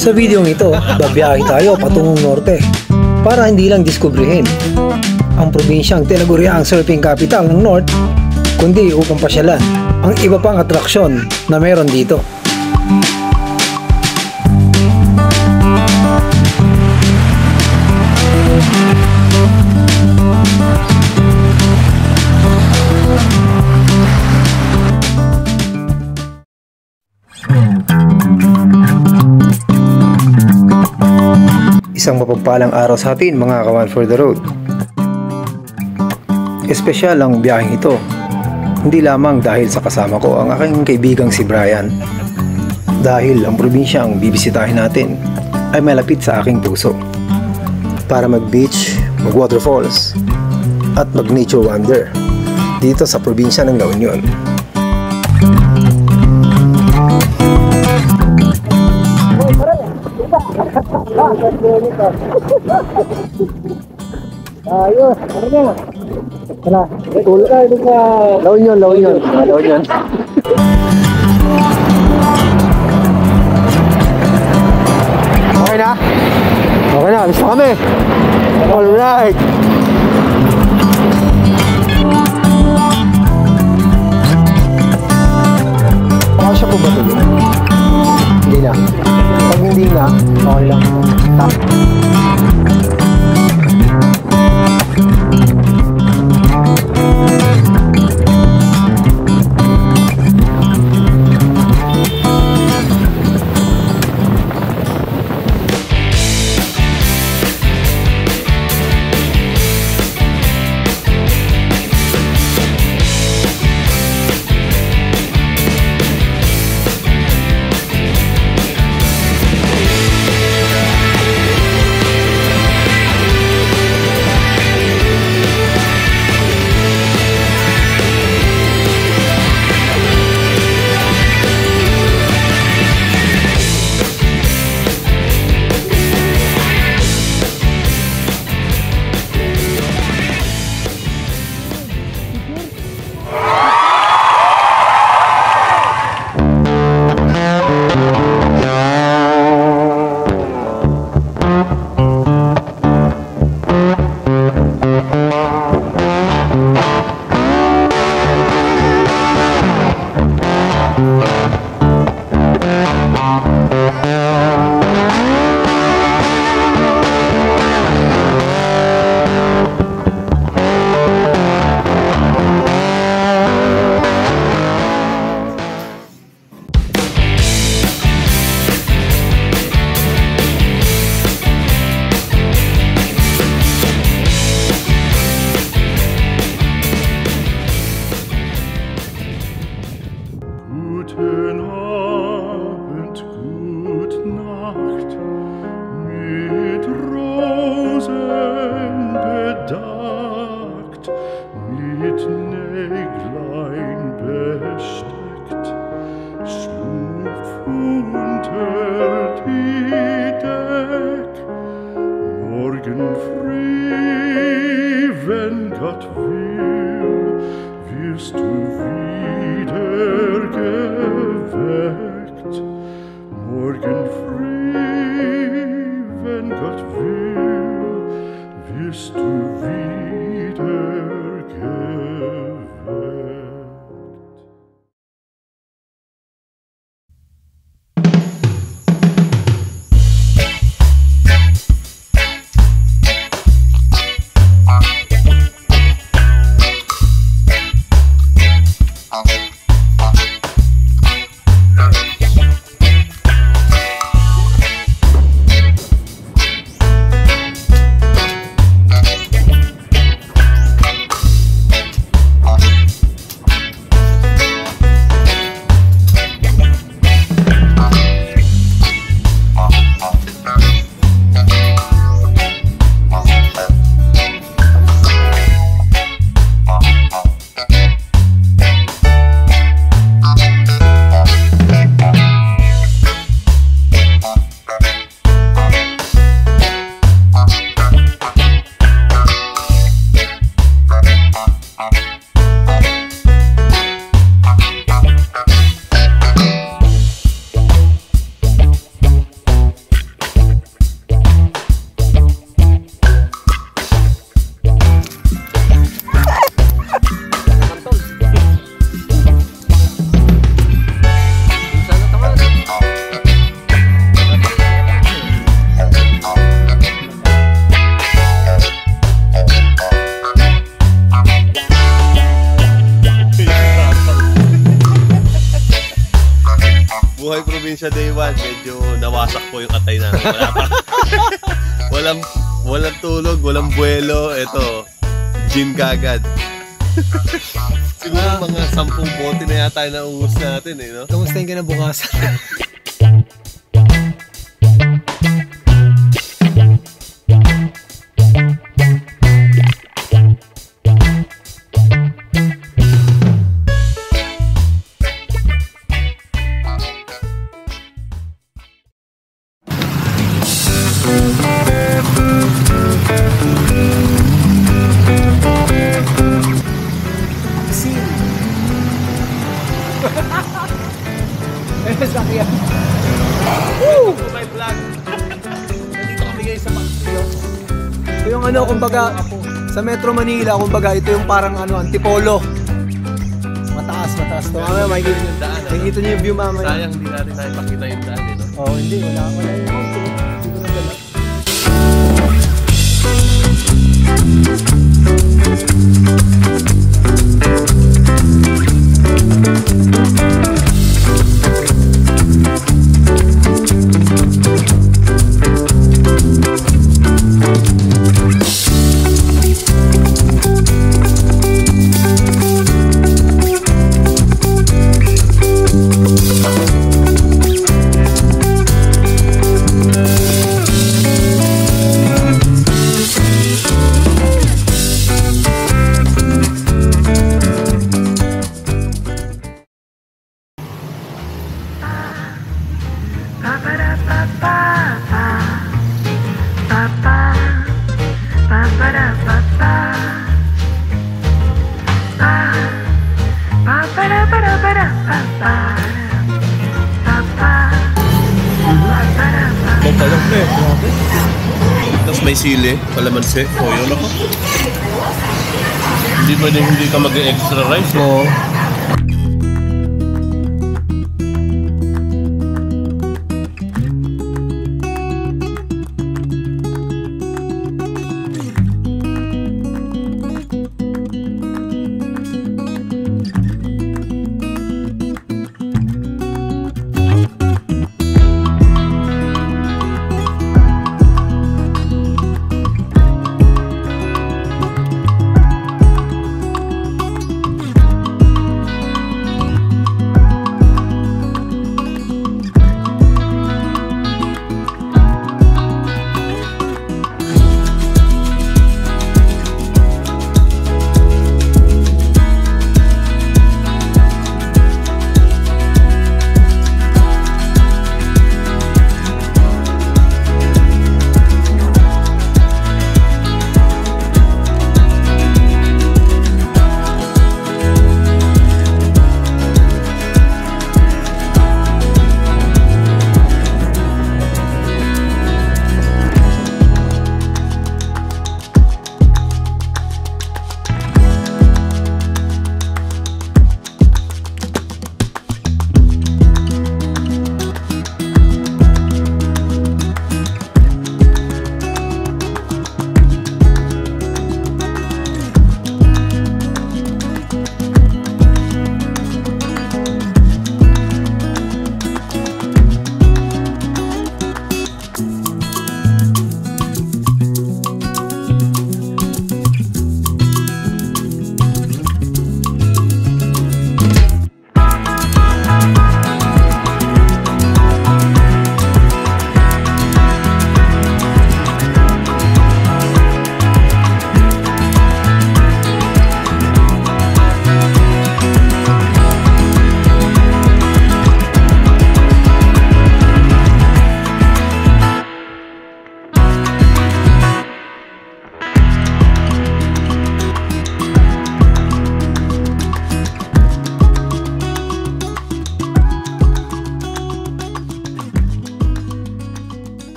Sa videong ito, babiyahe tayo patungong norte para hindi lang diskubrihin ang probinsyang tinaguriang surfing capital ng North, kundi upang pasyalan ang iba pang atraksyon na meron dito. Isang mapagpalang araw sa atin mga kawan for the road. Espesyal ang biyaheng ito, hindi lamang dahil sa kasama ko ang aking kaibigang si Brian, dahil ang probinsyang bibisitahin natin ay malapit sa aking puso para mag-beach, mag-waterfalls at mag-nature wander dito sa probinsya ng La Union. Ayos, ano nga? Tara, tulog tayo dun sa La Union. Okay na? Okay na, alis na kami. Alright. Pakasya po ba ito? Hindi na. Pag hindi na, okay lang. Guten Abend, gut Nacht, mit Rosen bedeckt, mit Näglein besteckt, schlupf unter die Deck, morgen früh, wenn Gott will, wirst du wieder geweckt. Morgen früh, wenn Gott will, wirst du wieder geweckt. Buhay Probinsya Day 1, medyo nawasak po yung atay namin. Wala pa. walang tulog, walang buwelo. Ito, gym kagad. Siguro mga 10 bote na yata yung nauubos natin eh, no? Kamusta yung kinabukasan? Sakyan. Woo! My vlog. Nandito kami guys sa Pangasinan. Ito yung ano, kumbaga, sa Metro Manila, kumbaga, ito yung parang ano, Antipolo. Mataas to. Mamaya, makikita niyo yung view mamaya. Sayang, hindi natin nakipakita yung daan eh, no? Oo, hindi. Wala yung mountain. Hindi ko nadala. Tapos may sili, kalamansi, toyo na ko. Hindi pwedeng hindi ka mag-extra rice. Oo.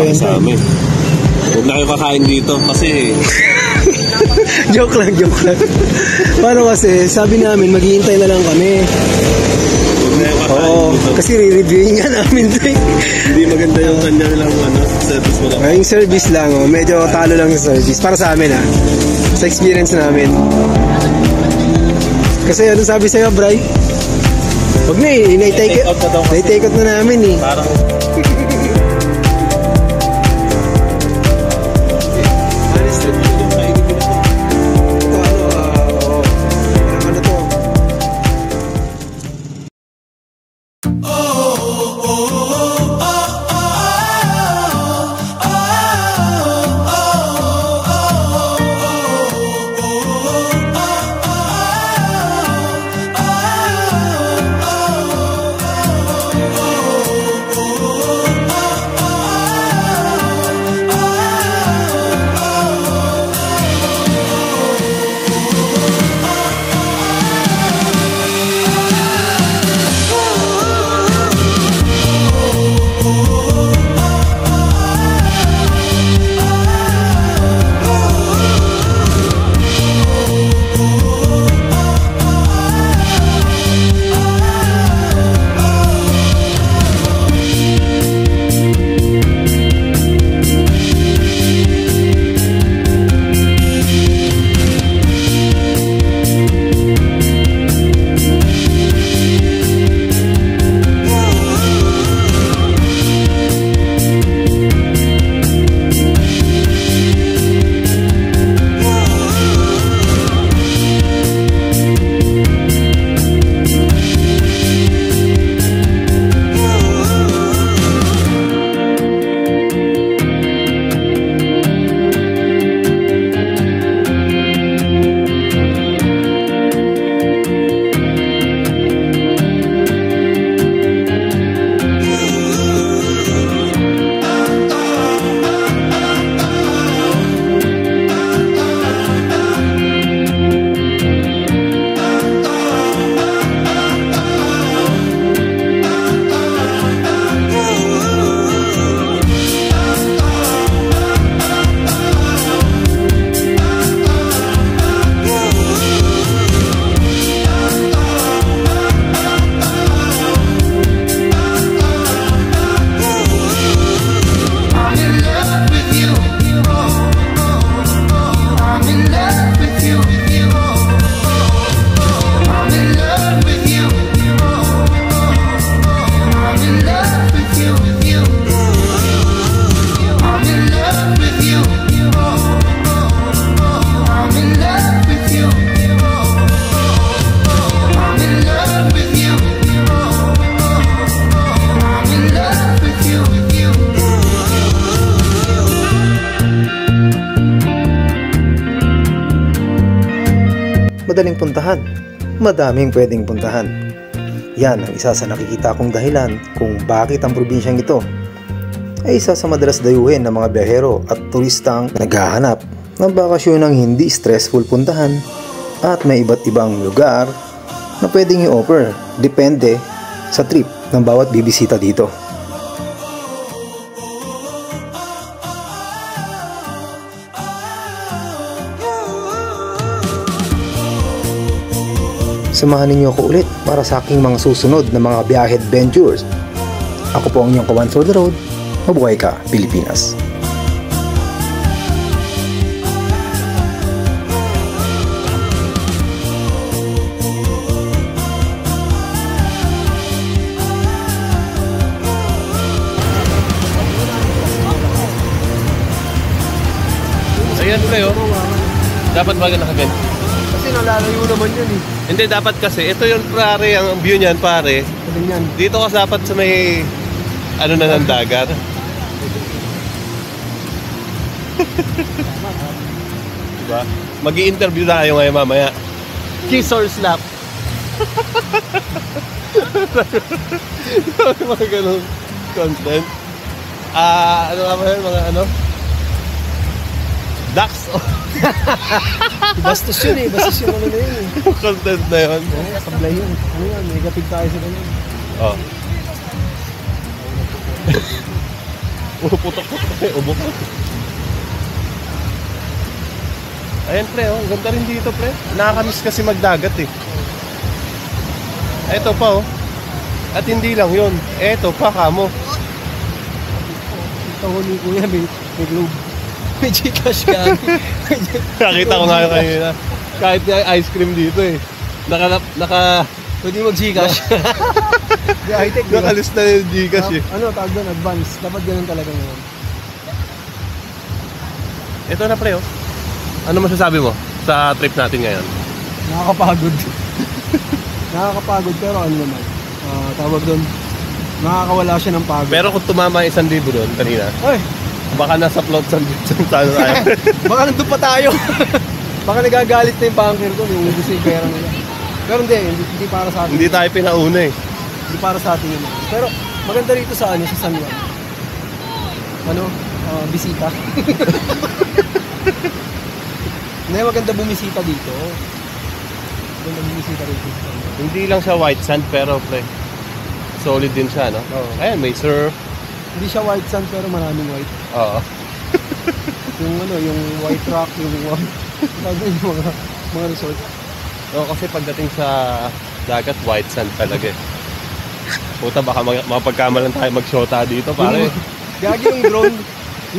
yan. sa amin. Huwag na kayo kakain dito kasi Joke lang. Paano kasi, sabi namin, maghihintay na lang kami. huwag na kayo kakain Oo, dito. kasi re-reviewing nga namin to eh. Hindi maganda yung kanya lang service mo lang. Yung service lang, oh. Medyo talo lang sa service. Para sa amin, sa experience namin. Kasi ano sabi sa'yo, Bray? Huwag na eh, Take out pa daw kasi. na-take out na namin eh. Parang Ito parang ano to. Madaling puntahan, madaming pwedeng puntahan. Yan ang isa sa nakikita kong dahilan kung bakit ang probinsyang ito ay isa sa madalas dayuhin ng mga biyahero at turistang naghahanap ng bakasyon ng hindi stressful puntahan at may iba't ibang lugar na pwedeng i-offer depende sa trip ng bawat bibisita dito. Samahan ninyo ako ulit para sa aking mga susunod na mga biyahe adventures. Ako po ang inyong kawan for the road. Mabuhay ka, Pilipinas! ayan kayo. Dapat ba nakaganyan? Kasi nalalayo naman yan eh. Hindi, dapat kasi. Ito yung pare, ang view niyan, pare. Yan. Dito ka dapat sa may, ano na ng dagat. Diba? Mag-i-interview na kayo ngayon mamaya. Kiss or slap? Mga ganun content. Ano nga ba yun? Mga ano? Ducks. Bastos yun eh. Bastos yung ano na yun eh. Content na yun. Sablay yun. Ano yan? Negative tayo sa ganyan. Oh. Puputok-putok yung ubok mo. Ayan pre, oh. Ang ganda rin dito pre. Nakakamiss kasi magdagat eh. Eto pa oh. At hindi lang yun. Eto pa kamo. Ito huli ko yan, may globe. May Gcash ka. Nakita ko nga yun kanina. Kahit nga ice cream dito eh. Pwede mag-Gcash. Di high-tech, diba? Nakalista na yung Gcash eh. Ano, tawag doon, advance. Dapat ganun talaga ngayon. Ito na pre oh. Ano masasabi mo sa trip natin ngayon? Nakakapagod. Nakakapagod, pero ano naman. Tawag doon, nakakawala siya ng pagod. Pero kung tumama 1,000 doon kanina, Ay, baka nasa float sa tayo. baka nandun pa tayo. Baka nagagalit na yung banker ko, yung gusto yung pera nila. Pero hindi para sa atin. Hindi tayo pinauna eh. Hindi para sa atin yun. Pero maganda rito sa San Juan. Bisita. Hindi, maganda bumisita dito. Maganda bumisita rito. Hindi lang siya white sand pero pre, solid din siya, no? Oo. Ayan, may surf. Hindi siya white sand pero maraming white. Oo. Yung white rock, yung mga resort. No, kasi pagdating sa dagat, white sand talaga eh. Puta, baka mapagkamalan tayo mag-shota dito, pare. Gagi yung drone.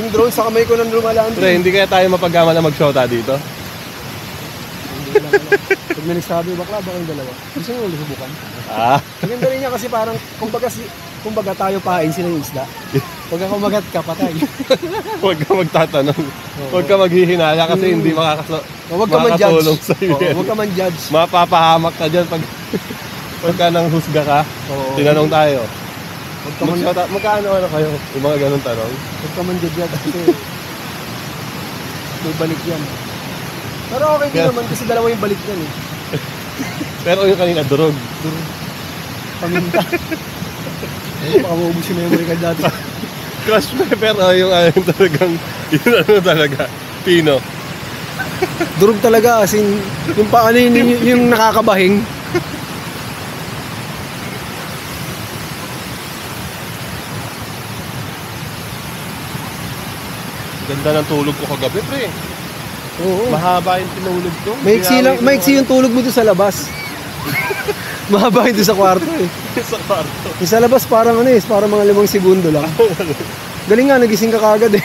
Yung drone sa kamay ko nang lumalaan. Pre, hindi kaya tayo mapagkamalan mag-shota dito? Hindi lang. Pag may nagsabi, bakla ba kayong dalawa? Gusto nyo subukan? Ah. Maganda rin niya kasi parang, kumbaga tayo pahain sila yung isda. Pag kumagat ka, patay. Huwag ka magtatanong. Huwag ka maghihinala kasi hindi Huwag ka man-judge. Huwag ka man-judge. Mapapahamak ka dyan pagka nang husga ka. Tinanong tayo. Magkano kayo? Yung mga ganun tanong. Huwag ka man-judge kasi may balik yan. Pero okay din naman kasi dalawa yung balik yan eh. Pero yung kanina, durog. Paminta. Ayun, baka maubos yung memory card dati. Crush pepper, yung talagang, yung talaga, pino. Durog talaga, as in, yung paano yung nakakabahing. Ganda ng tulog ko kagabi, pre. Oo. Mahaba yung tinulog ko. Maiksi yung tulog mo doon sa labas. Mahaba yung doon sa kwarto eh. Sa kwarto. Yung sa labas parang parang mga 5 segundo lang. Galing nga, nagising ka kagad eh.